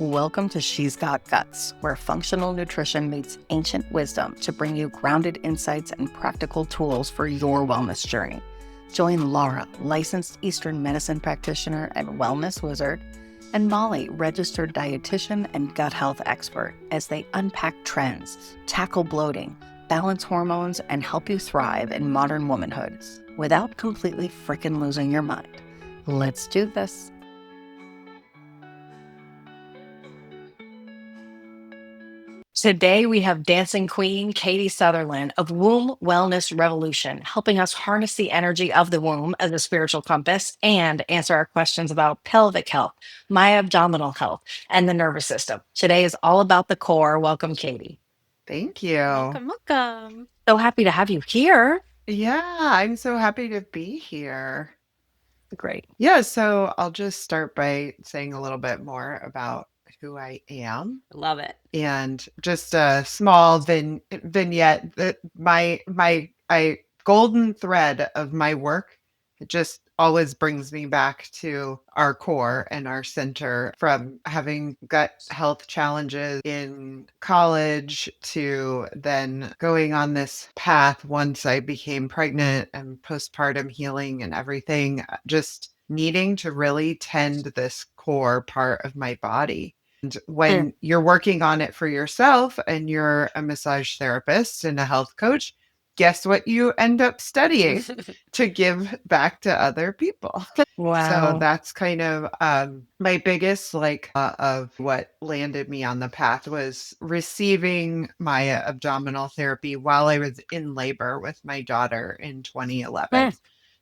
Welcome to She's Got Guts, where functional nutrition meets ancient wisdom to bring you grounded insights and practical tools for your wellness journey. Join Laura, licensed Eastern medicine practitioner and wellness wizard, and Molly, registered dietitian and gut health expert, as they unpack trends, tackle bloating, balance hormones, and help you thrive in modern womanhood without completely frickin' losing your mind. Let's do this. Today, we have dancing queen Katie Sutherland of Womb Wellness Revolution, helping us harness the energy of the womb as a spiritual compass and answer our questions about pelvic health, my abdominal health, and the nervous system. Today is all about the core. Welcome, Katie. Thank you. Welcome. So happy to have you here. Yeah, I'm so happy to be here. Great. Yeah, so I'll just start by saying a little bit more about who I am Love it. and just a small vignette that my golden thread of my work. It just always brings me back to our core and our center, from having gut health challenges in college to then going on this path once I became pregnant and postpartum healing and everything, just needing to really tend this core part of my body. And when you're working on it for yourself and you're a massage therapist and a health coach, guess what you end up studying? To give back to other people. So Wow. that's kind of my biggest of what landed me on the path was receiving my abdominal therapy while I was in labor with my daughter in 2011.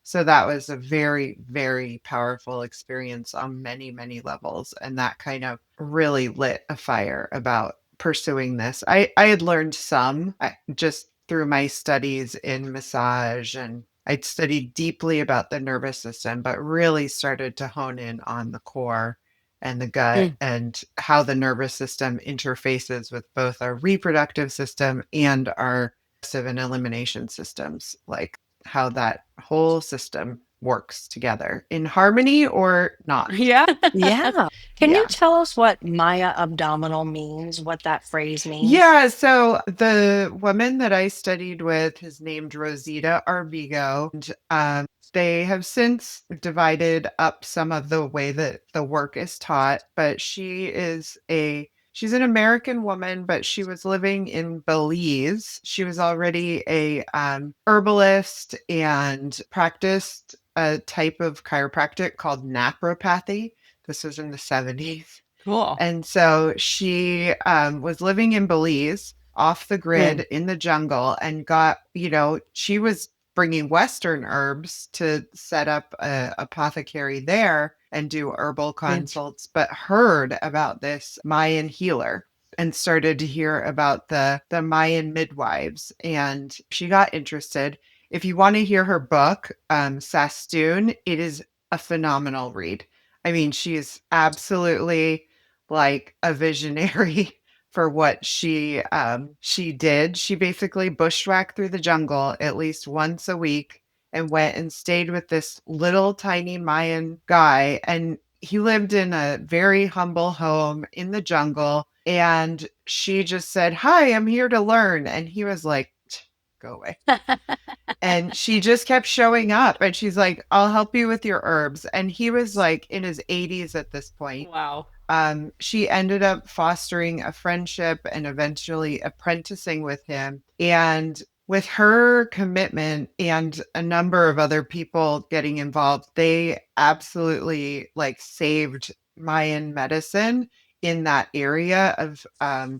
So that was a very, very powerful experience on many, many levels. And that kind of really lit a fire about pursuing this. I had learned some just through my studies in massage, and I'd studied deeply about the nervous system, but really started to hone in on the core and the gut and how the nervous system interfaces with both our reproductive system and our digestive and elimination systems, like how that whole system works together in harmony or not. Yeah. Yeah. Can you Yeah. tell us what Maya abdominal means, what that phrase means? Yeah, so the woman that I studied with is named Rosita Arbigo, and they have since divided up some of the way that the work is taught, but she's an American woman, but she was living in Belize. She was already a herbalist and practiced a type of chiropractic called naturopathy. This was in the 70s. Cool. And so she was living in Belize off the grid in the jungle and she was bringing Western herbs to set up a apothecary there and do herbal consults, but heard about this Mayan healer and started to hear about the Mayan midwives. And she got interested. If you want to hear her book, Sastoon, it is a phenomenal read. I mean, she is absolutely like a visionary for what she did. She basically bushwhacked through the jungle at least once a week and went and stayed with this little tiny Mayan guy, and he lived in a very humble home in the jungle, and she just said, "Hi, I'm here to learn." And he was like, "Go away." And she just kept showing up, and she's like, "I'll help you with your herbs." And he was like in his 80s at this point. Wow. She ended up fostering a friendship and eventually apprenticing with him. And with her commitment and a number of other people getting involved, they absolutely saved Mayan medicine in that area of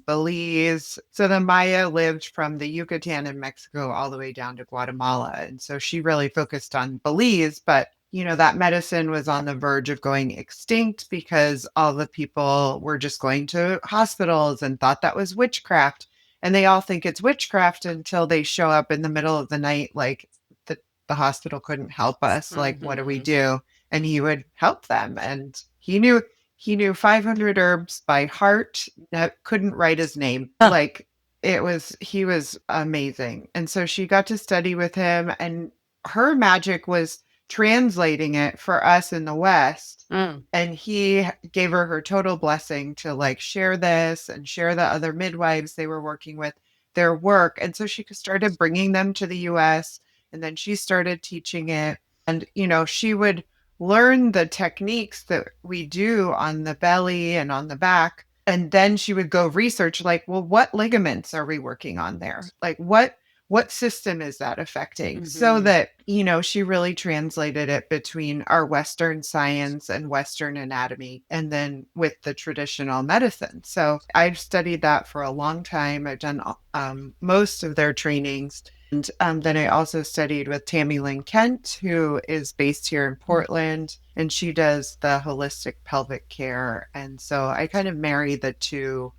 Belize. So the Maya lived from the Yucatan in Mexico all the way down to Guatemala. And so she really focused on Belize, but that medicine was on the verge of going extinct because all the people were just going to hospitals and thought that was witchcraft. And they all think it's witchcraft until they show up in the middle of the night, like the hospital couldn't help us. Like, what do we do? And he would help them. And he knew 500 herbs by heart. Couldn't write his name. He was amazing. And so she got to study with him, and her magic was translating it for us in the West. Mm. And he gave her total blessing to like share this and share the other midwives they were working with their work. And so she started bringing them to the US, and then she started teaching it. And, she would learn the techniques that we do on the belly and on the back. And then she would go research like, well, what ligaments are we working on there? Like what system is that affecting? So that, she really translated it between our Western science and Western anatomy, and then with the traditional medicine. So I've studied that for a long time. I've done most of their trainings. And then I also studied with Tammy Lynn Kent, who is based here in Portland, and she does the holistic pelvic care. And so I kind of marry the two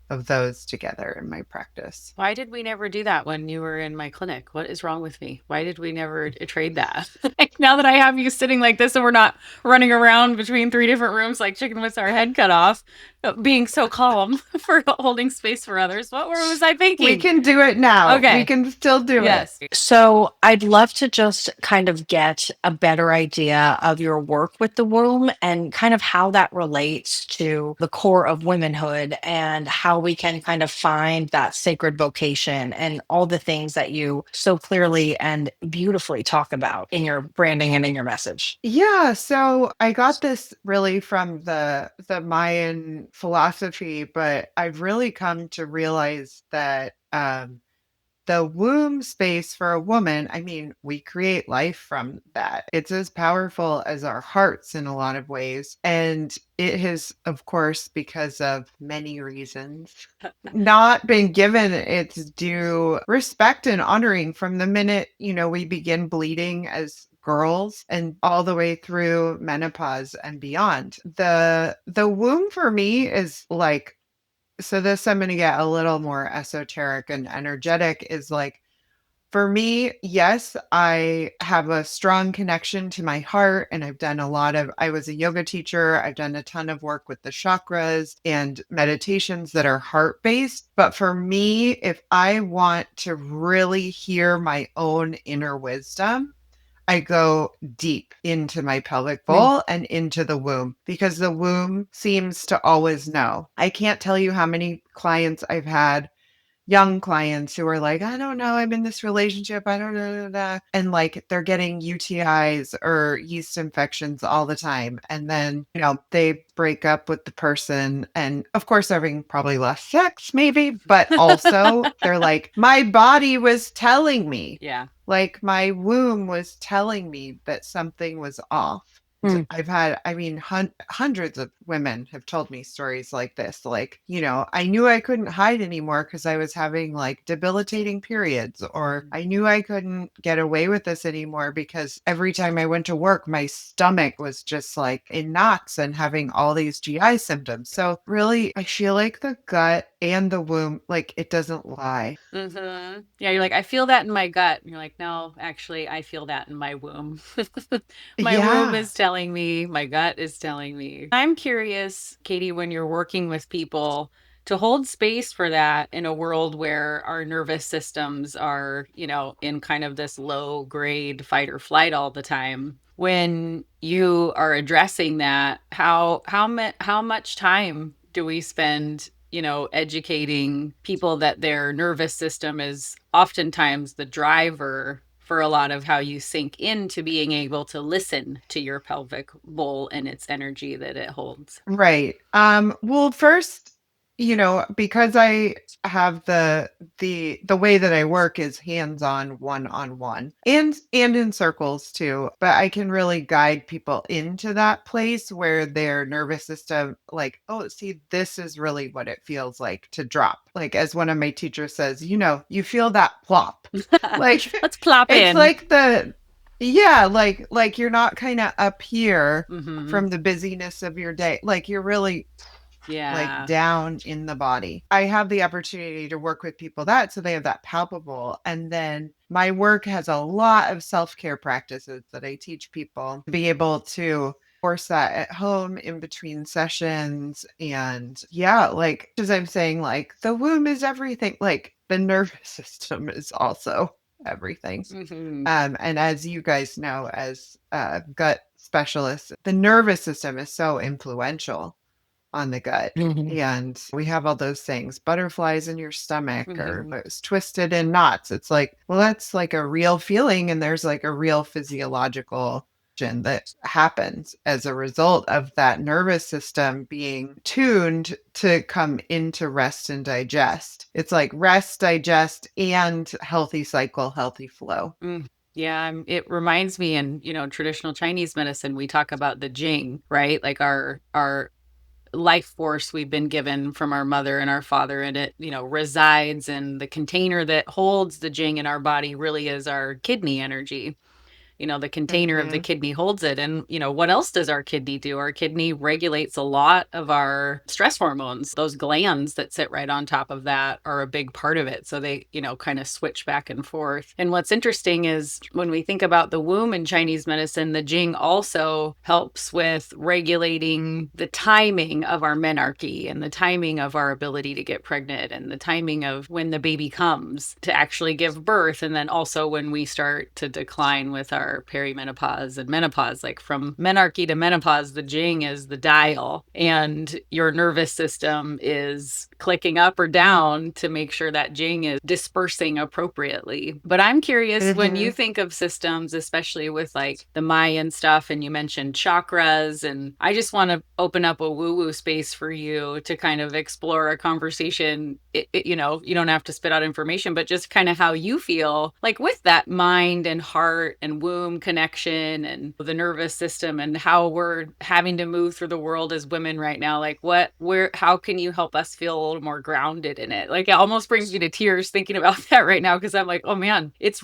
of those together in my practice. Why did we never do that when you were in my clinic? What is wrong with me? Why did we never trade that? Like, now that I have you sitting like this and we're not running around between 3 different rooms like chicken with our head cut off, being so calm for holding space for others. What was I thinking? We can do it now. Okay. We can still do Yes. it. So I'd love to just kind of get a better idea of your work with the womb and kind of how that relates to the core of womanhood, and how we can kind of find that sacred vocation and all the things that you so clearly and beautifully talk about in your branding and in your message. Yeah, so I got this really from the Mayan philosophy, but I've really come to realize that the womb space for a woman, I mean, we create life from that. It's as powerful as our hearts in a lot of ways. And it has, of course, because of many reasons, not been given its due respect and honoring from the minute, we begin bleeding as girls and all the way through menopause and beyond. The womb for me is like, so this I'm going to get a little more esoteric and energetic, is like, for me, yes, I have a strong connection to my heart, and I was a yoga teacher. I've done a ton of work with the chakras and meditations that are heart based. But for me, if I want to really hear my own inner wisdom, I go deep into my pelvic bowl and into the womb, because the womb seems to always know. I can't tell you how many clients I've had, young clients, who are like, I don't know, I'm in this relationship, I don't know, and like they're getting UTIs or yeast infections all the time. And then, they break up with the person, and of course, they're having probably less sex, maybe, but also they're like, my body was telling me. Yeah. Like my womb was telling me that something was off. I've had, hundreds of women have told me stories like this. Like, I knew I couldn't hide anymore because I was having like debilitating periods, or I knew I couldn't get away with this anymore because every time I went to work, my stomach was just like in knots and having all these GI symptoms. So really, I feel like the gut and the womb, like it doesn't lie. Mm-hmm. Yeah, you're like, I feel that in my gut. And you're like, no, actually, I feel that in my womb. My womb is telling me, my gut is telling me. I'm curious, Katie, when you're working with people, to hold space for that in a world where our nervous systems are, in kind of this low grade fight or flight all the time. When you are addressing that, how much time do we spend, educating people that their nervous system is oftentimes the driver for a lot of how you sink into being able to listen to your pelvic bowl and its energy that it holds? Right. Well, first, because I have the way that I work is hands-on, one-on-one, and in circles too, but I can really guide people into that place where their nervous system, like, oh, see, this is really what it feels like to drop. Like, as one of my teachers says, you feel that plop. Like, let's plop it's in. like like you're not kind of up here Mm-hmm. from the busyness of your day. Like you're really like Yeah. down in the body. I have the opportunity to work with people so they have that palpable. And then my work has a lot of self-care practices that I teach people to be able to force that at home in between sessions. And yeah, like as I'm saying, like the womb is everything. Like the nervous system is also everything. Mm-hmm. And as you guys know, as gut specialists, the nervous system is so influential on the gut. Mhm. And we have all those things, butterflies in your stomach or Mm-hmm. it's twisted in knots. It's like, well, that's like a real feeling. And there's like a real physiological that happens as a result of that nervous system being tuned to come into rest and digest. It's like rest, digest, and healthy cycle, healthy flow. Yeah, it reminds me in, traditional Chinese medicine, we talk about the jing, right? Like our life force we've been given from our mother and our father, and it, resides in the container that holds the jing in our body really is our kidney energy. The container of the Mm-hmm. kidney holds it. And, what else does our kidney do? Our kidney regulates a lot of our stress hormones. Those glands that sit right on top of that are a big part of it. So they, kind of switch back and forth. And what's interesting is when we think about the womb in Chinese medicine, the Jing also helps with regulating the timing of our menarche and the timing of our ability to get pregnant and the timing of when the baby comes to actually give birth. And then also when we start to decline with our perimenopause and menopause, like from menarche to menopause, the Jing is the dial and your nervous system is clicking up or down to make sure that Jing is dispersing appropriately. But I'm curious, when Mm-hmm. you think of systems, especially with like the Mayan stuff, and you mentioned chakras, and I just want to open up a woo-woo space for you to kind of explore a conversation. You don't have to spit out information, but just kind of how you feel like with that mind and heart and womb connection and the nervous system and how we're having to move through the world as women right now. Like how can you help us feel a little more grounded in it? Like it almost brings me to tears thinking about that right now, because I'm like, oh man, it's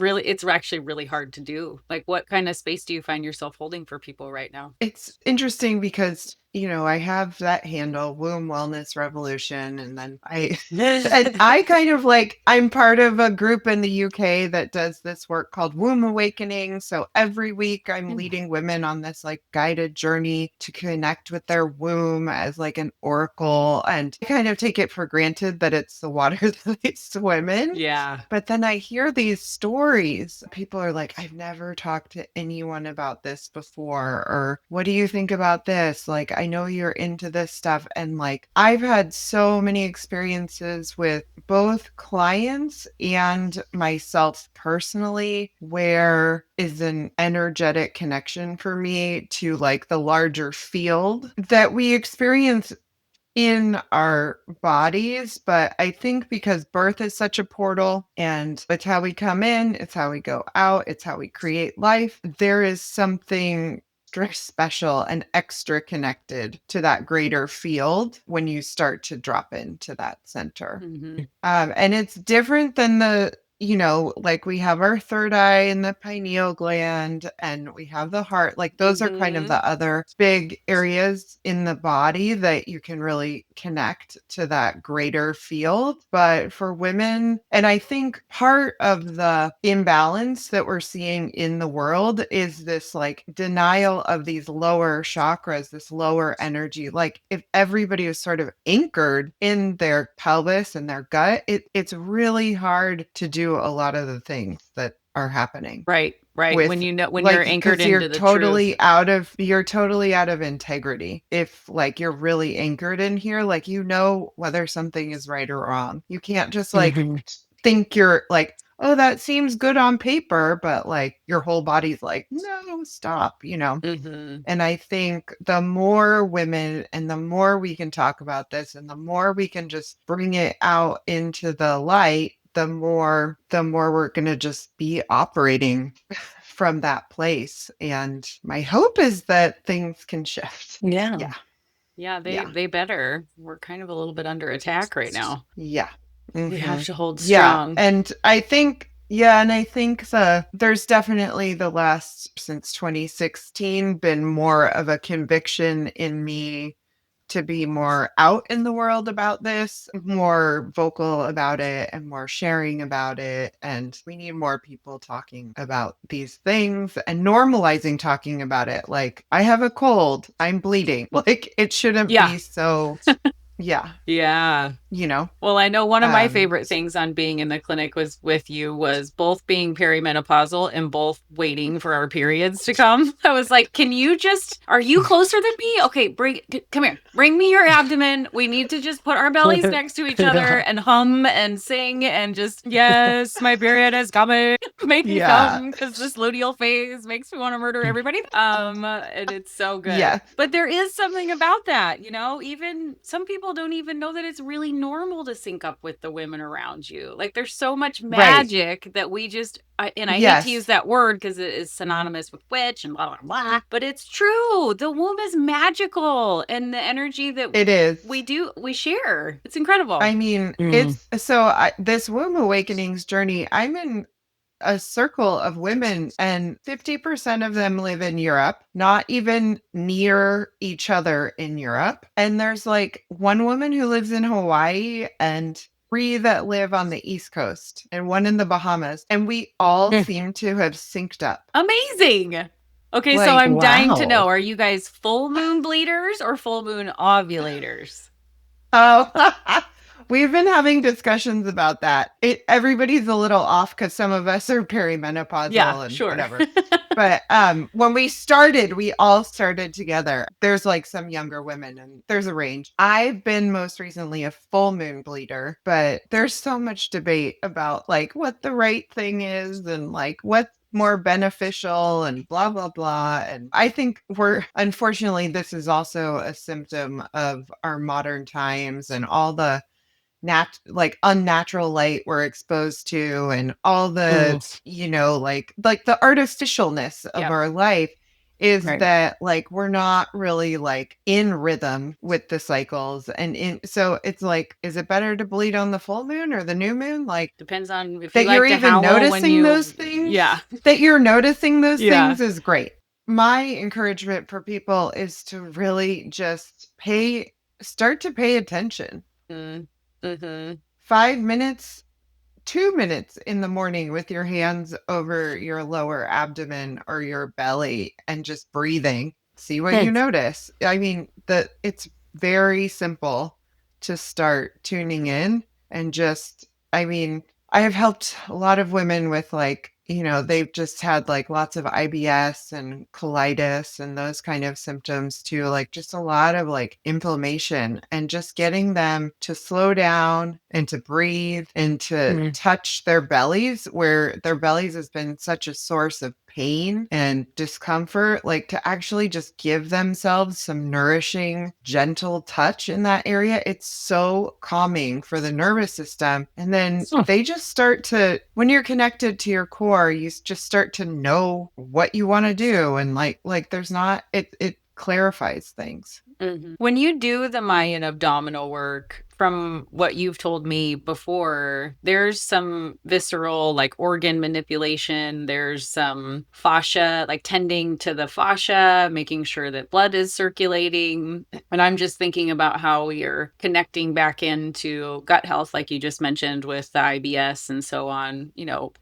actually really hard to do. Like what kind of space do you find yourself holding for people right now? It's interesting because, I have that handle, Womb Wellness Revolution, and then and I kind of like, I'm part of a group in the UK that does this work called Womb Awakening. So every week I'm leading women on this like guided journey to connect with their womb as like an oracle. And I kind of take it for granted that it's the water that they swim in. Yeah. But then I hear these stories. People are like, I've never talked to anyone about this before. Or what do you think about this? Like, I know you're into this stuff. And like, I've had so many experiences with both clients and myself personally, where is an energetic connection for me to like the larger field that we experience in our bodies. But I think because birth is such a portal and it's how we come in, it's how we go out, it's how we create life, there is something extra special and extra connected to that greater field when you start to drop into that center. Mm-hmm. And it's different than like we have our third eye and the pineal gland and we have the heart. Like those are kind of Mm-hmm. the other big areas in the body that you can really connect to that greater field. But for women, and I think part of the imbalance that we're seeing in the world is this like denial of these lower chakras, this lower energy. Like if everybody is sort of anchored in their pelvis and their gut, it's really hard to do a lot of the things that are happening Right. with When you're like anchored because you're into the truth. totally out of integrity if like you're really anchored in here, like whether something is right or wrong. You can't just like Mhm. think you're like, oh, that seems good on paper, but like your whole body's like, no, stop. Mm-hmm. And I think the more women and the more we can talk about this and the more we can just bring it out into the light, the more we're going to just be operating from that place. And my hope is that things can shift. Yeah. Yeah. Yeah, Yeah. they better. We're kind of a little bit under attack right now. Yeah. We have Hmm. to hold Yeah. strong. And I think there's definitely the last since 2016 been more of a conviction in me to be more out in the world about this, more vocal about it, and more sharing about it. And we need more people talking about these things and normalizing talking about it. Like, I have a cold, I'm bleeding. Like, it shouldn't Yeah. be so Yeah. Yeah. You know, Well, I know one of my um, favorite things on being in the clinic was with you was both being perimenopausal and both waiting for our periods to come. I was like, "Can you just are you closer than me? Okay, come here. Bring me your abdomen. We need to just put our bellies next to each other and hum and sing and just yes, my period is coming. Make me yeah. come because this luteal phase makes me want to murder everybody." And it's so good. Yeah. But there is something about that, even some people don't even know that it's really normal to sync up with the women around you. Like there's so much Right. magic that we just, and I hate to use Yes. that word because it is synonymous with witch and blah, blah, blah, but it's true. The womb is magical and the energy that It is. we share. It's incredible. I mean, Mm. this womb awakenings journey, I'm in a circle of women, and 50% of them live in Europe, not even near each other in Europe. And there's like one woman who lives in Hawaii and three that live on the East Coast and one in the Bahamas. And we all Mm. seem to have synced up. Amazing. Okay, so Like, I'm dying to know, Wow. are you guys full moon bleeders or full moon ovulators? oh, we've been having discussions about that. Everybody's a little off because some of us are Yeah, perimenopausal and sure. whatever. But when we started, we all started together. There's like some younger women and there's a range. I've been most recently a full moon bleeder, but there's so much debate about like what the right thing is and like what's more beneficial and blah blah blah. And I think unfortunately this is also a symptom of our modern times and all the like unnatural light we're exposed to and all the Mm. like the artificialness of Yep. our life is Right. that like we're not really like in rhythm with the cycles and in so it's like is it better to bleed on the full moon or the new moon, like Depends on if you that you're like to even howl when noticing those you, things yeah. that you're noticing those Yeah. things is great. My encouragement for people is to really just start to pay attention. Mm, mhm. 5 minutes, 2 minutes in the morning with your hands over your lower abdomen or your belly and just breathing. See what you Mm. notice. I mean, it's very simple to start tuning in and just, I mean, I have helped a lot of women with like, they've just had like lots of IBS and colitis and those kind of symptoms too, like just a lot of like inflammation and just getting them to slow down and to breathe and to Mm. touch their bellies, where their bellies has been such a source of pain and discomfort, like to actually just give themselves some nourishing, gentle touch in that area. It's so calming for the nervous system. And then Mm. they just start to, when you're connected to your core, you just start to know what you want to do. And like there's not, it clarifies things. Mhm. When you do the Mayan abdominal work, from what you've told me before, there's some visceral, like organ manipulation. There's some fascia, like tending to the fascia, making sure that blood is circulating. And I'm just thinking about how we are connecting back into gut health, like you just mentioned with the IBS and so on,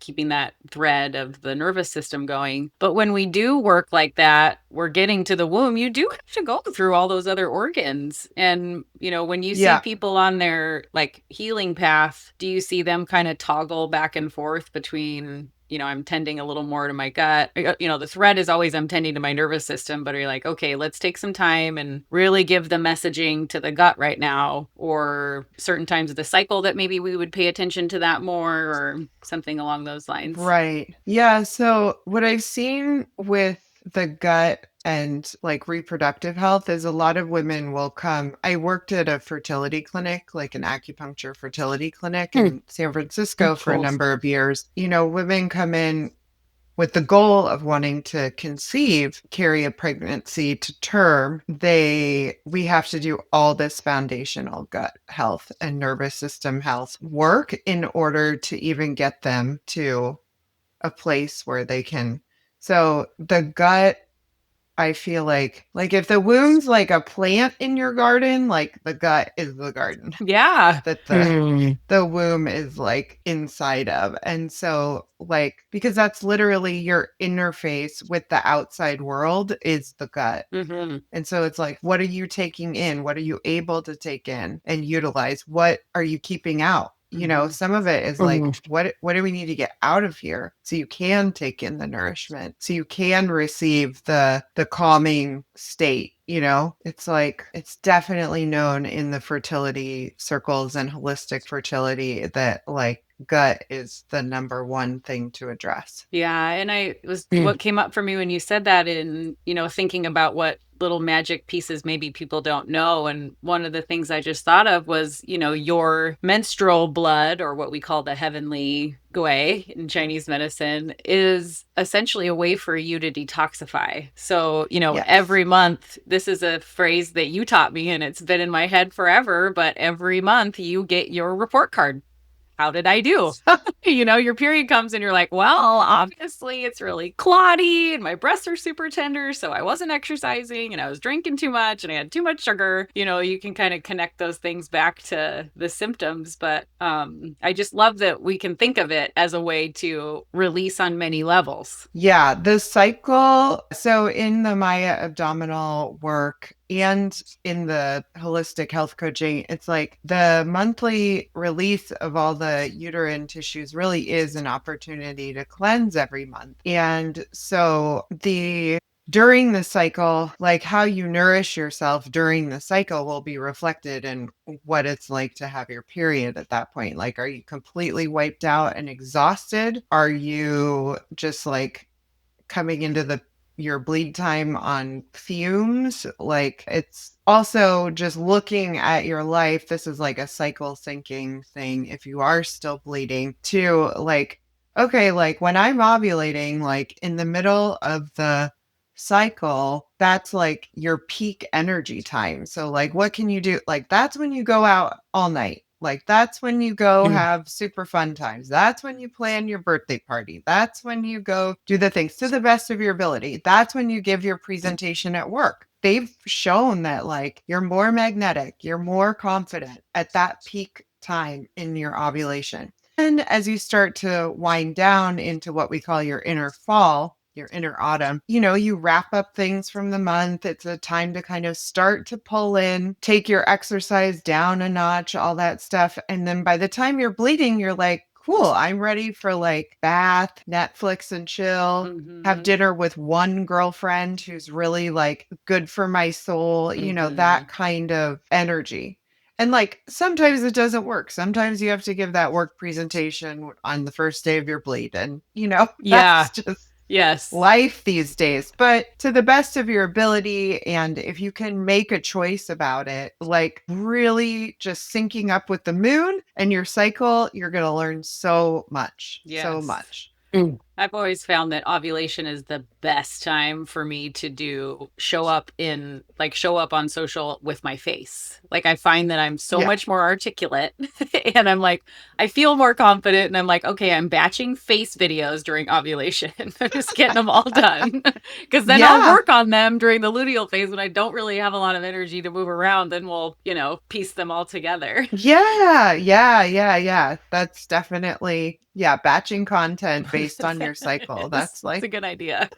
keeping that thread of the nervous system going. But when we do work like that, we're getting to the womb, you do have to go through all those other organs. And, when you see Yeah. people on their like healing path, do you see them kind of toggle back and forth between, I'm tending a little more to my gut? The thread is always I'm tending to my nervous system, but are you like, okay, let's take some time and really give the messaging to the gut right now, or certain times of the cycle that maybe we would pay attention to that more or something along those lines? Right. Yeah. So, what I've seen with the gut and like reproductive health is a lot of women will come. I worked at a fertility clinic, like an acupuncture fertility clinic Mm. in San Francisco for a Cool. number of years. Women come in with the goal of wanting to conceive, carry a pregnancy to term. We have to do all this foundational gut health and nervous system health work in order to even get them to a place where they can. So the gut, I feel like if the womb's like a plant in your garden, like the gut is the garden Yeah. that the womb is like inside of. And so like, because that's literally your interface with the outside world is the gut. Mm-hmm. And so it's like, what are you taking in? What are you able to take in and utilize? What are you keeping out? You know, some of it is like, what do we need to get out of here so you can take in the nourishment, so you can receive the calming state? You know, it's like, it's definitely known in the fertility circles and holistic fertility that like gut is the number one thing to address. Yeah. And what came up for me when you said that, in, thinking about what little magic pieces maybe people don't know. And one of the things I just thought of was, your menstrual blood, or what we call the heavenly gui in Chinese medicine, is essentially a way for you to detoxify. So, Yes. every month, this is a phrase that you taught me and it's been in my head forever, but every month you get your report card. How did I do? Your period comes and you're like, well, obviously it's really clotty and my breasts are super tender. So I wasn't exercising and I was drinking too much and I had too much sugar. You can kind of connect those things back to the symptoms. But I just love that we can think of it as a way to release on many levels. Yeah, the cycle. So in the Maya abdominal work and in the holistic health coaching, it's like the monthly release of all the uterine tissues really is an opportunity to cleanse every month. And so during the cycle, like how you nourish yourself during the cycle will be reflected in what it's like to have your period at that point. Like, are you completely wiped out and exhausted? Are you just like coming into your bleed time on fumes? Like, it's also just looking at your life. This is like a cycle syncing thing. If you are still bleeding, to like, okay, like when I'm ovulating, like in the middle of the cycle, that's like your peak energy time. So like, what can you do? Like, that's when you go out all night. Like, that's when you go have super fun times. That's when you plan your birthday party. That's when you go do the things to the best of your ability. That's when you give your presentation at work. They've shown that like you're more magnetic, you're more confident at that peak time in your ovulation. And as you start to wind down into what we call your inner fall, your inner autumn, you wrap up things from the month. It's a time to kind of start to pull in, take your exercise down a notch, all that stuff. And then by the time you're bleeding, you're like, cool, I'm ready for like bath, Netflix and chill, have dinner with one girlfriend who's really like good for my soul, that kind of energy. And like, sometimes it doesn't work. Sometimes you have to give that work presentation on the first day of your bleed. And, that's just life these days. But to the best of your ability, and if you can make a choice about it, like really just syncing up with the moon and your cycle, you're going to learn so much. So much. I've always found that ovulation is the best time for me to show up on social with my face. Like, I find that I'm so much more articulate and I'm like, I feel more confident, and I'm like, okay, I'm batching face videos during ovulation. I'm just getting them all done, because then I'll work on them during the luteal phase when I don't really have a lot of energy to move around. Then we'll, piece them all together. Yeah. That's definitely, batching content based on your cycle. That's like, it's a good idea.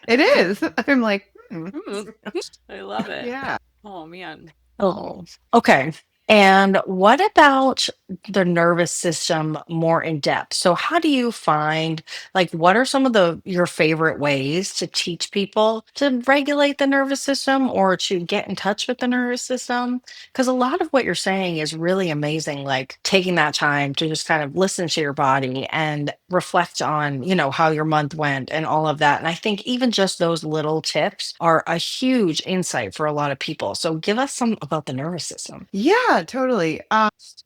It is. I'm like, I love it. Yeah. Oh, man. Oh, okay. And what about the nervous system more in depth? So how do you find, like, what are some of your favorite ways to teach people to regulate the nervous system or to get in touch with the nervous system? Because a lot of what you're saying is really amazing, like taking that time to just kind of listen to your body and reflect on, how your month went and all of that. And I think even just those little tips are a huge insight for a lot of people. So give us some about the nervous system. Yeah, totally.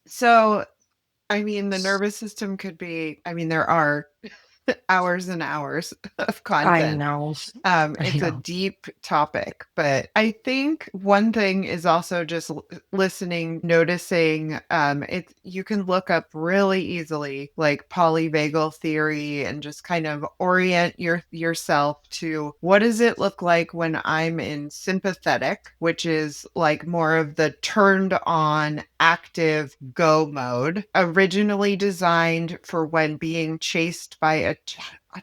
So, I mean, the nervous system could be, there are hours and hours of I content. know. It's a deep topic, but I think one thing is also just listening, noticing. You can look up really easily, like polyvagal theory, and just kind of orient yourself to what does it look like when I'm in sympathetic, which is like more of the turned on, active go mode, originally designed for when being chased by a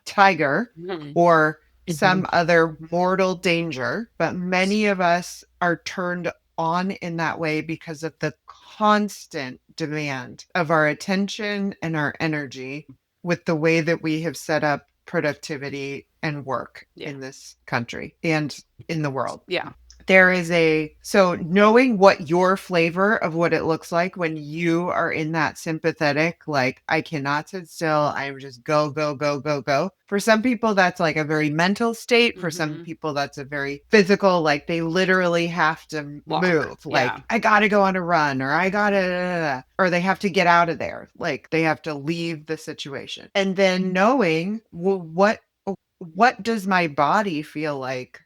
tiger or some other mortal danger. But many of us are turned on in that way because of the constant demand of our attention and our energy with the way that we have set up productivity and work in this country and in the world. Yeah. So knowing what your flavor of what it looks like when you are in that sympathetic, like I cannot sit still, I'm just go, go, go, go, go. For some people, that's like a very mental state. For some people, that's a very physical, like they literally have to move. Like I got to go on a run, or I got to, or they have to get out of there. Like they have to leave the situation. And then knowing, well, what does my body feel like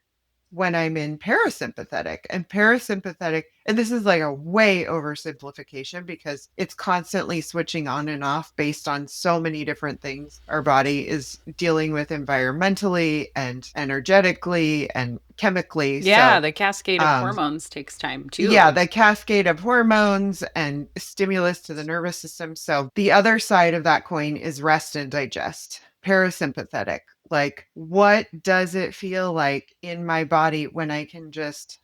when I'm in parasympathetic? And parasympathetic, and this is like a way oversimplification because it's constantly switching on and off based on so many different things our body is dealing with environmentally and energetically and chemically. Yeah, So, the cascade of hormones takes time too. Yeah, the cascade of hormones and stimulus to the nervous system. So the other side of that coin is rest and digest. Parasympathetic. Like, what does it feel like in my body when I can just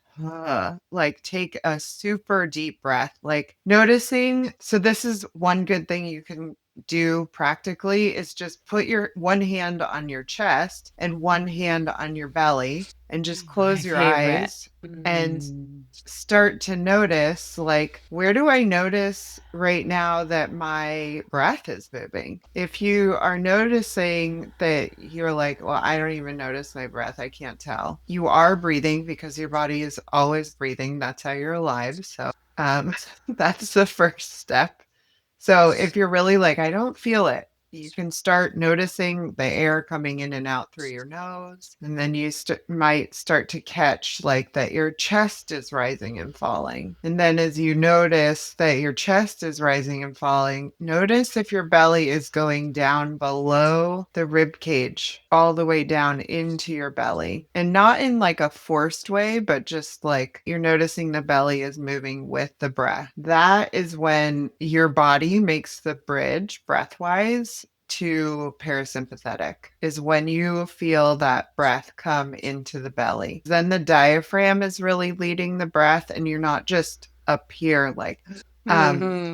like take a super deep breath, like noticing. So this is one good thing you can do practically is just put your one hand on your chest and one hand on your belly and just close your eyes and start to notice, like, where do I notice right now that my breath is moving? If you are noticing that you're like, well, I don't even notice my breath, I can't tell. You are breathing because your body is always breathing. That's how you're alive. So that's the first step. So if you're really like, I don't feel it, you can start noticing the air coming in and out through your nose. And then you might start to catch like that your chest is rising and falling. And then as you notice that your chest is rising and falling, notice if your belly is going down below the rib cage, all the way down into your belly. And not in like a forced way, but just like you're noticing the belly is moving with the breath. That is when your body makes the bridge breath-wise to parasympathetic, is when you feel that breath come into the belly. Then the diaphragm is really leading the breath and you're not just up here like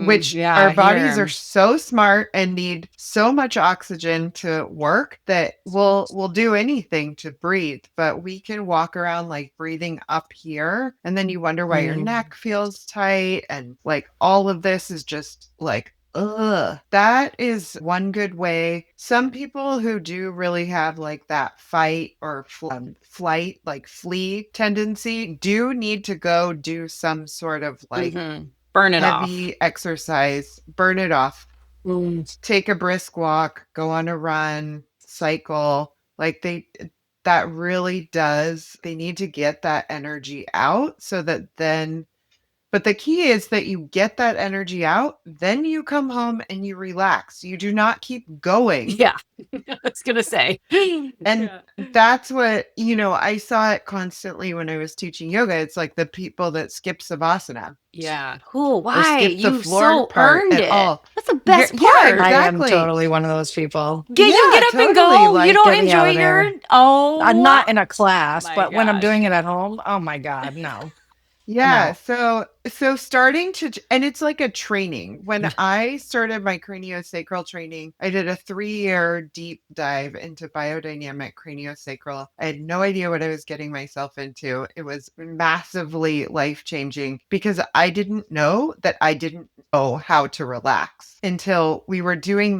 which our bodies are so smart and need so much oxygen to work that we'll do anything to breathe, but we can walk around like breathing up here and then you wonder why your neck feels tight and like all of this is just like that is one good way. Some people who do really have like that fight or flight, like flee tendency, do need to go do some sort of like burn it heavy exercise, burn it off. Take a brisk walk, go on a run, cycle. Like that really does. They need to get that energy out so that then. But the key is that you get that energy out, then you come home and you relax. You do not keep going. Yeah, I was going to say. And that's what, I saw it constantly when I was teaching yoga. It's like the people that skip savasana. Yeah. Cool. Why? You so earned it. All. That's the best part. Yeah, exactly. I am totally one of those people. You get up and go. Like, you don't enjoy your... I'm not in a class, but when I'm doing it at home, oh my God, no. Yeah. No. So starting to, and it's like a training. When I started my craniosacral training, I did a 3-year deep dive into biodynamic craniosacral. I had no idea what I was getting myself into. It was massively life-changing because I didn't know that I didn't know how to relax until we were doing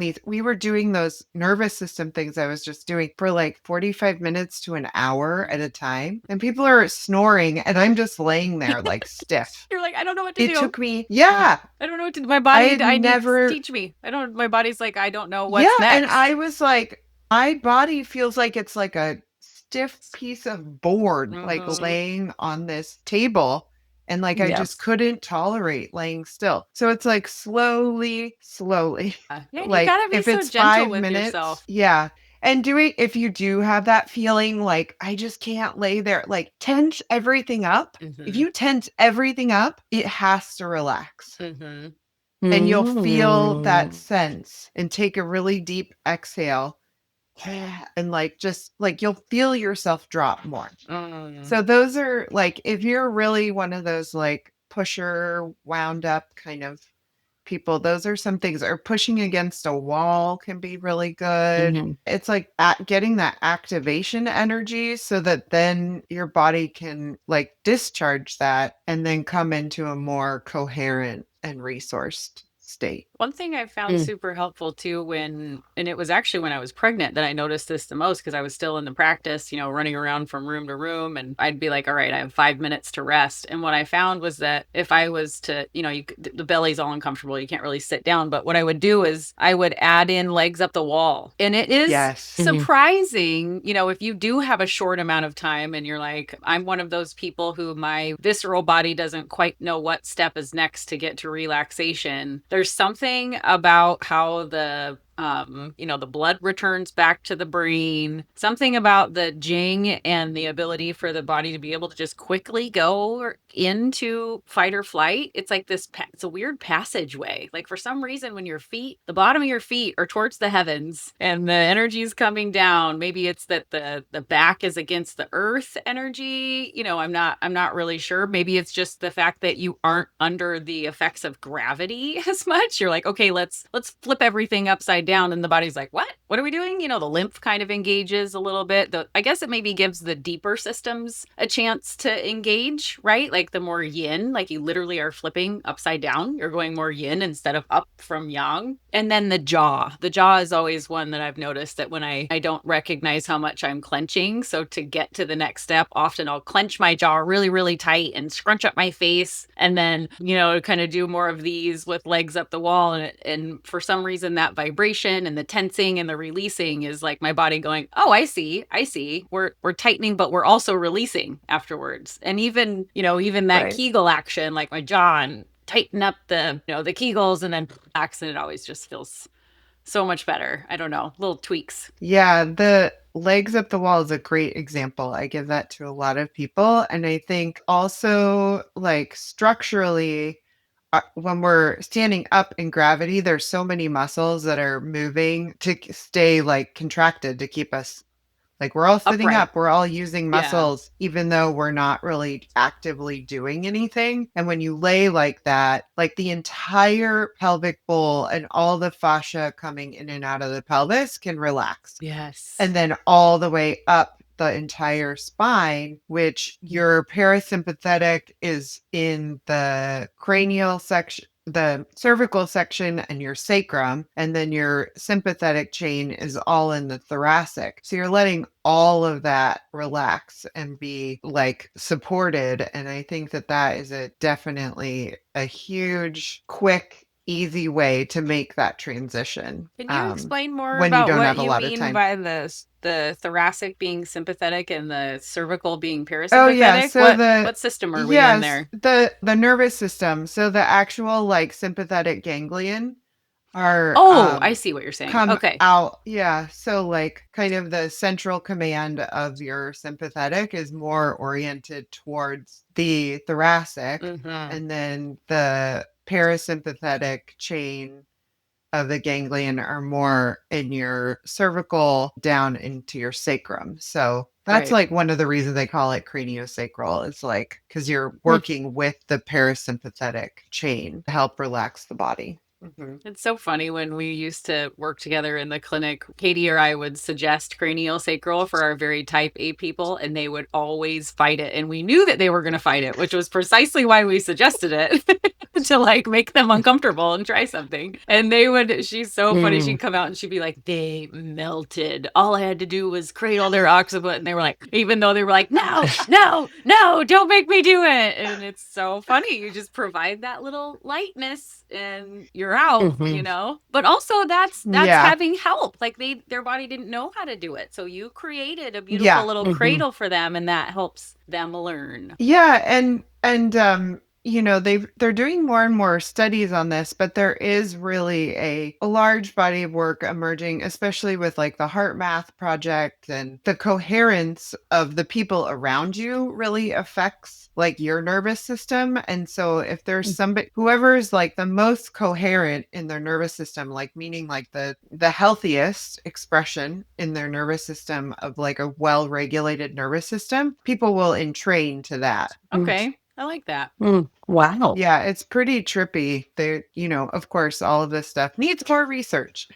those nervous system things I was just doing for like 45 minutes to an hour at a time. And people are snoring and I'm just laying there like stiff. You're like, I don't know what to do. It took me, I don't know what to do. My body, I never teach me. My body's like, I don't know what's next. And I was like, My body feels like it's like a stiff piece of board, like laying on this table. And like, I just couldn't tolerate laying still. So it's like slowly. Yeah, you Like gotta be if so it's gentle 5 with minutes. yourself. Yeah. And if you do have that feeling, like, I just can't lay there, like tense everything up. If you tense everything up, it has to relax. And you'll feel that sense and take a really deep exhale. And like, just like, you'll feel yourself drop more. So those are like, if you're really one of those like pusher, wound up kind of people, those are some things. Or pushing against a wall can be really good. It's like getting that activation energy so that then your body can like discharge that and then come into a more coherent and resourced state. One thing I found super helpful too and it was actually when I was pregnant that I noticed this the most because I was still in the practice, running around from room to room and I'd be like, all right, I have 5 minutes to rest. And what I found was that if I was to, the belly's all uncomfortable, you can't really sit down. But what I would do is I would add in legs up the wall. And it is surprising, if you do have a short amount of time and you're like, I'm one of those people who my visceral body doesn't quite know what step is next to get to relaxation. There's something about how the blood returns back to the brain, something about the jing and the ability for the body to be able to just quickly go into fight or flight. It's like it's a weird passageway. Like for some reason, when the bottom of your feet are towards the heavens and the energy is coming down, maybe it's that the back is against the earth energy. I'm not really sure. Maybe it's just the fact that you aren't under the effects of gravity as much. You're like, okay, let's flip everything upside down. And the body's like, what are we doing? The lymph kind of engages a little bit. I guess it maybe gives the deeper systems a chance to engage, right? Like the more yin, like you literally are flipping upside down. You're going more yin instead of up from yang. And then the jaw is always one that I've noticed that when I don't recognize how much I'm clenching. So to get to the next step, often I'll clench my jaw really, really tight and scrunch up my face. And then, kind of do more of these with legs up the wall. And for some reason that vibration and the tensing and the releasing is like my body going, oh, I see. We're tightening, but we're also releasing afterwards. And even that Kegel action, like my jaw and tighten up the Kegels and then relax, and it always just feels so much better. I don't know, little tweaks. Yeah, the legs up the wall is a great example. I give that to a lot of people. And I think also like structurally, when we're standing up in gravity, there's so many muscles that are moving to stay like contracted to keep us like we're all sitting up. We're all using muscles, even though we're not really actively doing anything. And when you lay like that, like the entire pelvic bowl and all the fascia coming in and out of the pelvis can relax. Yes. And then all the way up the entire spine, which your parasympathetic is in the cranial section, the cervical section, and your sacrum, and then your sympathetic chain is all in the thoracic. So you're letting all of that relax and be like supported. And I think that is definitely a huge, quick, easy way to make that transition. Can you explain more when you about don't what have a you lot of mean time? by the thoracic being sympathetic and the cervical being parasympathetic? Oh yeah, so what system are we in there? The nervous system. So the actual like sympathetic ganglion are I see what you're saying. come Okay. out. Yeah, so like kind of the central command of your sympathetic is more oriented towards the thoracic, and then the parasympathetic chain of the ganglion are more in your cervical down into your sacrum. So that's like one of the reasons they call it craniosacral. It's like because you're working with the parasympathetic chain to help relax the body. It's so funny when we used to work together in the clinic, Katie or I would suggest craniosacral for our very type A people, and they would always fight it. And we knew that they were going to fight it, which was precisely why we suggested it to like make them uncomfortable and try something. And she's so funny. She'd come out and she'd be like, they melted. All I had to do was cradle their occiput. And they were like, even though they were like, no, don't make me do it. And it's so funny. You just provide that little lightness and you're figure out, but also that's having help. Like their body didn't know how to do it. So you created a beautiful little cradle for them, and that helps them learn. Yeah. And they're doing more and more studies on this, but there is really a large body of work emerging, especially with like the Heart Math Project, and the coherence of the people around you really affects like your nervous system. And so if there's somebody, whoever is like the most coherent in their nervous system, like meaning like the healthiest expression in their nervous system of like a well-regulated nervous system, people will entrain to that. Okay. I like that. Wow. Yeah, it's pretty trippy. They, of course, all of this stuff needs more research.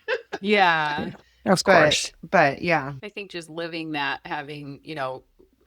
Yeah. Of course. But yeah. I think just living that, having,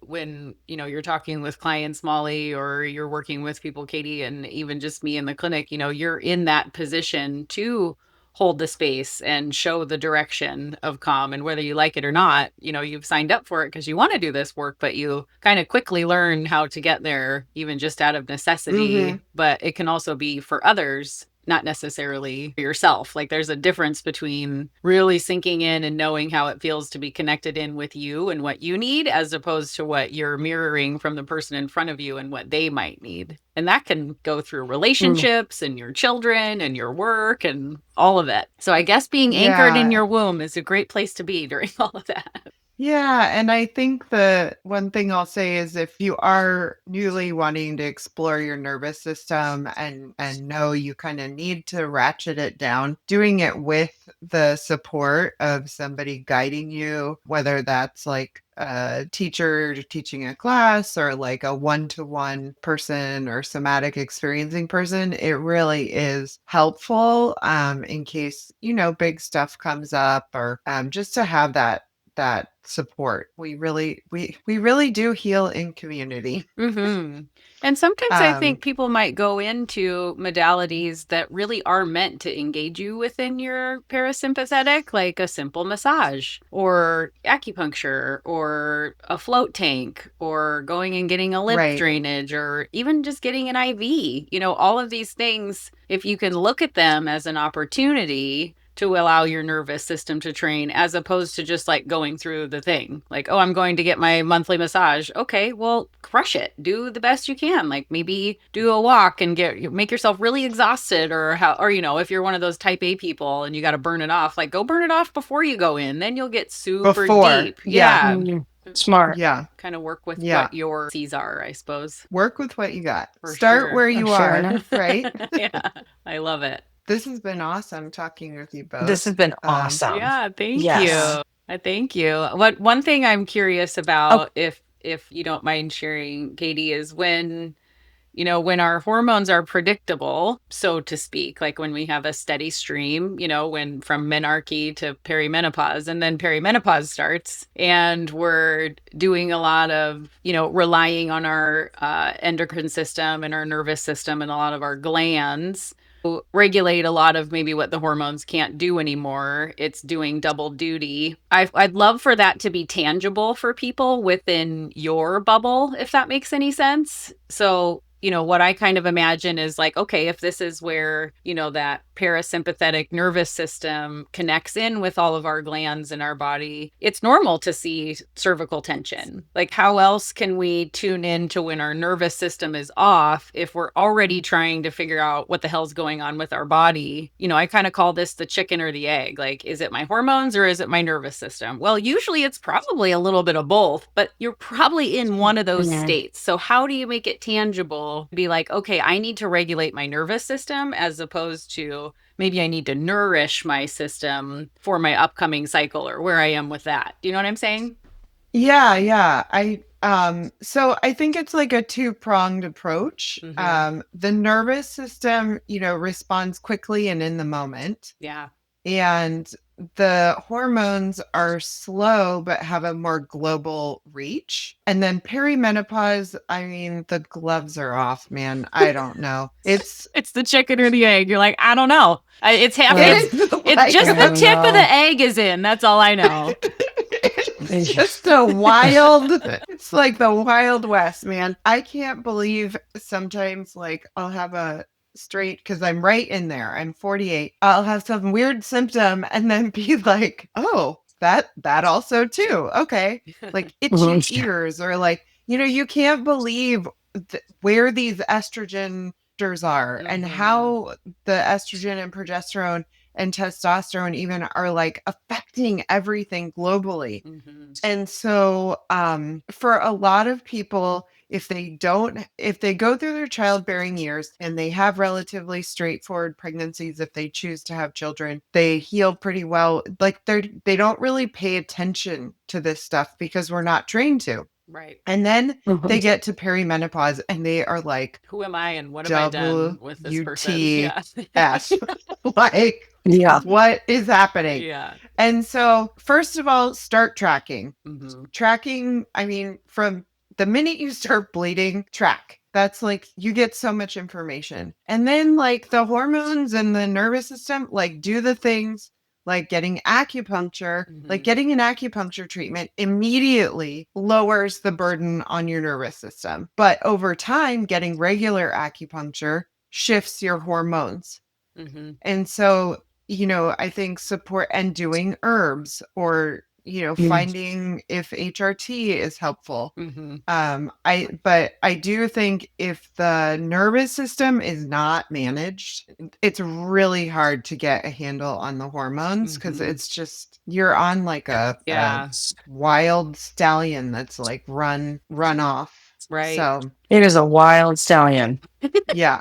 when, you're talking with clients, Molly, or you're working with people, Katie, and even just me in the clinic, you're in that position to hold the space and show the direction of calm. And whether you like it or not, you've signed up for it because you want to do this work, but you kind of quickly learn how to get there, even just out of necessity. But it can also be for others, not necessarily for yourself. Like there's a difference between really sinking in and knowing how it feels to be connected in with you and what you need, as opposed to what you're mirroring from the person in front of you and what they might need. And that can go through relationships and your children and your work and all of it. So I guess being anchored in your womb is a great place to be during all of that. Yeah. And I think the one thing I'll say is if you are newly wanting to explore your nervous system and know you kind of need to ratchet it down, doing it with the support of somebody guiding you, whether that's like a teacher teaching a class or like a one-to-one person or somatic experiencing person, it really is helpful in case, big stuff comes up, or just to have that support. We really do heal in community. And sometimes I think people might go into modalities that really are meant to engage you within your parasympathetic, like a simple massage or acupuncture or a float tank or going and getting a lymph drainage or even just getting an IV. All of these things, if you can look at them as an opportunity to allow your nervous system to train, as opposed to just like going through the thing. Like, oh, I'm going to get my monthly massage. Okay, well, crush it. Do the best you can. Like maybe do a walk and make yourself really exhausted, or if you're one of those type A people and you got to burn it off, like go burn it off before you go in. Then you'll get super deep. Yeah. Smart. Yeah. Kind of work with what your C's are, I suppose. Work with what you got. Start where you are, right? Yeah. I love it. This has been awesome talking with you both. This has been awesome. Yeah, thank you. I thank you. One thing I'm curious about, if you don't mind sharing, Katie, is when our hormones are predictable, so to speak, like when we have a steady stream, when from menarche to perimenopause, and then perimenopause starts and we're doing a lot of, relying on our endocrine system and our nervous system and a lot of our glands regulate a lot of maybe what the hormones can't do anymore. It's doing double duty. I'd love for that to be tangible for people within your bubble, if that makes any sense. So, what I kind of imagine is like, okay, if this is where, that parasympathetic nervous system connects in with all of our glands in our body, it's normal to see cervical tension. Like, how else can we tune in to when our nervous system is off if we're already trying to figure out what the hell's going on with our body? I kind of call this the chicken or the egg. Like, is it my hormones or is it my nervous system? Well, usually it's probably a little bit of both, but you're probably in one of those states. So how do you make it tangible? Be like, okay, I need to regulate my nervous system, as opposed to maybe I need to nourish my system for my upcoming cycle, or where I am with that. Do you know what I'm saying? Yeah. So I think it's like a two-pronged approach. The nervous system, responds quickly and in the moment. Yeah. And the hormones are slow, but have a more global reach. And then perimenopause, I mean, the gloves are off, man. I don't know. It's the chicken or the egg. You're like, I don't know. It's just the tip of the egg is in. That's all I know. It's just it's like the Wild West, man. I can't believe sometimes like I'll have straight because I'm right in there. I'm 48. I'll have some weird symptom and then be like, oh, that also too. Okay. Like itchy ears or like, you can't believe where these estrogen are and how the estrogen and progesterone and testosterone even are like affecting everything globally. And so for a lot of people, if they go through their childbearing years and they have relatively straightforward pregnancies, if they choose to have children, they heal pretty well. Like they don't really pay attention to this stuff because we're not trained to. Right. And then they get to perimenopause and they are like, who am I and what have I done with this person? Yeah. Like, what is happening? Yeah. And so, first of all, start tracking. Tracking, I mean, from the minute you start bleeding, track. That's like, you get so much information. And then, like, the hormones and the nervous system, like, do the things like getting acupuncture, like getting an acupuncture treatment immediately lowers the burden on your nervous system. But over time, getting regular acupuncture shifts your hormones. And so, I think support and doing herbs or, finding if HRT is helpful. But I do think if the nervous system is not managed, it's really hard to get a handle on the hormones because it's just, you're on like a wild stallion that's like run off. Right. So it is a wild stallion. Yeah.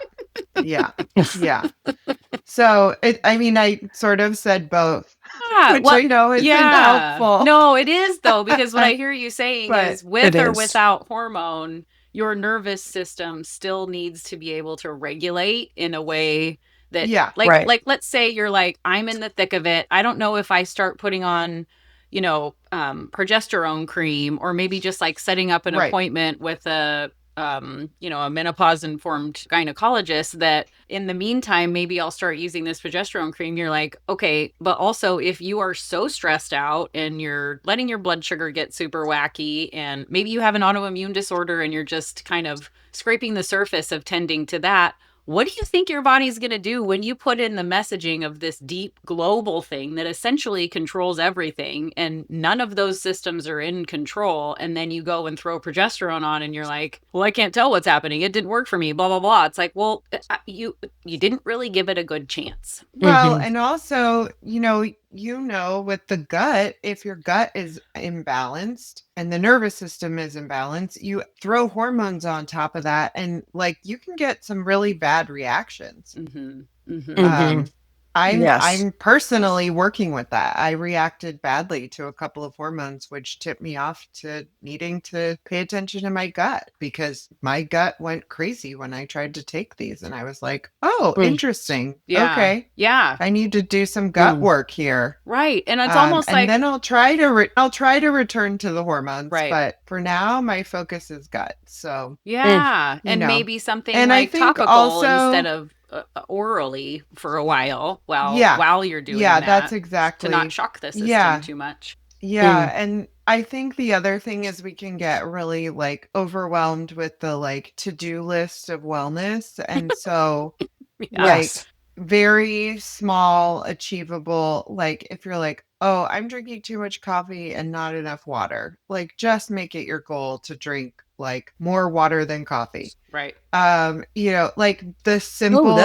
So I sort of said both. Which I know isn't helpful. No, it is though, because what I hear you saying is with or without hormone, your nervous system still needs to be able to regulate in a way that, like let's say you're like, I'm in the thick of it. I don't know if I start putting on, progesterone cream or maybe just like setting up an appointment with a menopause informed gynecologist, that in the meantime, maybe I'll start using this progesterone cream. You're like, okay, but also if you are so stressed out and you're letting your blood sugar get super wacky and maybe you have an autoimmune disorder and you're just kind of scraping the surface of tending to that, what do you think your body's going to do when you put in the messaging of this deep global thing that essentially controls everything and none of those systems are in control? And then you go and throw progesterone on and you're like, well, I can't tell what's happening. It didn't work for me, blah, blah, blah. It's like, well, you didn't really give it a good chance. Well, and also, with the gut, if your gut is imbalanced and the nervous system is imbalanced, you throw hormones on top of that and like you can get some really bad reactions. I'm personally working with that. I reacted badly to a couple of hormones, which tipped me off to needing to pay attention to my gut because my gut went crazy when I tried to take these. And I was like, oh, interesting. Yeah. Okay. Yeah. I need to do some gut work here. Right. And it's almost like... And then I'll try to return to the hormones. Right. But for now, my focus is gut. So... Yeah. And maybe something and like topical instead of... orally for a while while you're doing that. That's exactly, to not shock the system too much. And I think the other thing is we can get really like overwhelmed with the like to-do list of wellness, and so like very small achievable, like if you're like, oh, I'm drinking too much coffee and not enough water, like just make it your goal to drink like more water than coffee. Right. Like the simple,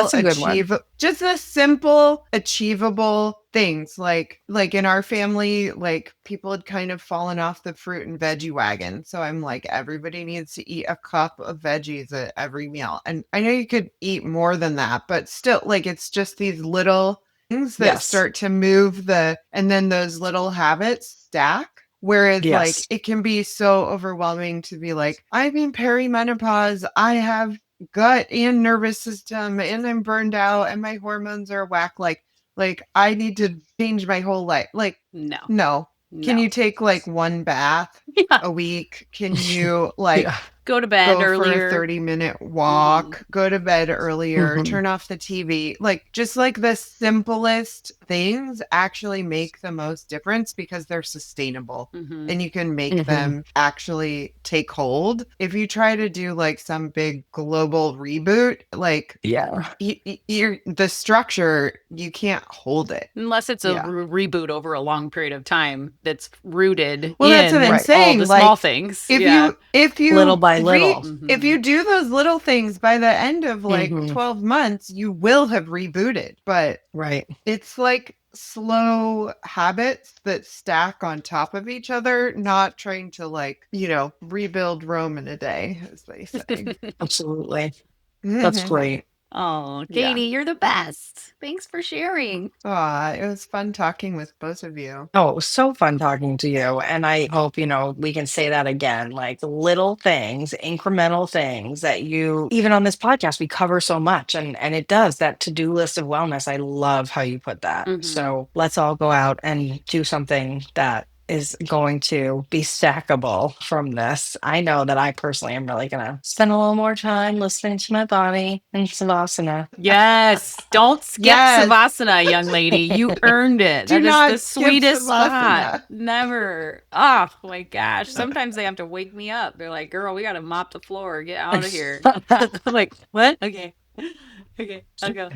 just the simple, achievable things. Like in our family, like people had kind of fallen off the fruit and veggie wagon. So I'm like, everybody needs to eat a cup of veggies at every meal. And I know you could eat more than that, but still, like, it's just these little things that start to move and then those little habits stack. Whereas like it can be so overwhelming to be like, I'm in perimenopause, I have gut and nervous system and I'm burned out and my hormones are whack. Like I need to change my whole life. Like, no. Can you take like one bath a week? Can you like go to bed earlier, for a 30-minute walk, go to bed earlier, turn off the TV, like just like the simplest things actually make the most difference because they're sustainable and you can make them actually take hold. If you try to do like some big global reboot, like you're the structure, you can't hold it. Unless it's a reboot over a long period of time that's rooted well, that's what I'm saying. all the like, small things. If you little by little, if you do those little things by the end of like 12 months, you will have rebooted. But it's like slow habits that stack on top of each other, not trying to like, rebuild Rome in a day, as they say. Absolutely. That's great. Oh, Katie, you're the best. Thanks for sharing. It was fun talking with both of you. Oh, it was so fun talking to you. And I hope, we can say that again, like little things, incremental things that even on this podcast, we cover so much. And it does that to-do list of wellness. I love how you put that. So let's all go out and do something that is going to be stackable from this. I know that I personally am really going to spend a little more time listening to my body and Savasana. Yes. Don't skip Savasana, young lady. You earned it. Do that not is the sweetest Savasana. spot. Never. Oh my gosh. Sometimes they have to wake me up. They're like, girl, we got to mop the floor. Get out of here. I'm like, what? Okay. I'll go.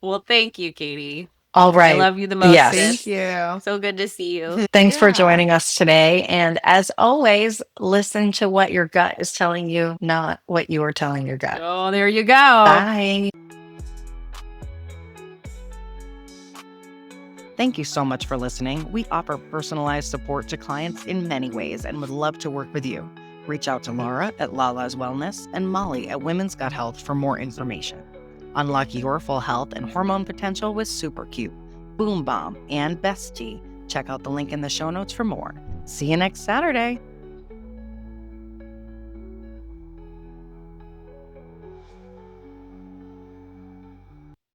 Well, thank you, Katie. All right. I love you the most. Yes. Thank you. So good to see you. Thanks for joining us today. And as always, listen to what your gut is telling you, not what you are telling your gut. Oh, there you go. Bye. Thank you so much for listening. We offer personalized support to clients in many ways and would love to work with you. Reach out to Laura at Lala's Wellness and Molly at Women's Gut Health for more information. Unlock your full health and hormone potential with Super Cute, Boom Bomb, and Best Tea. Check out the link in the show notes for more. See you next Saturday.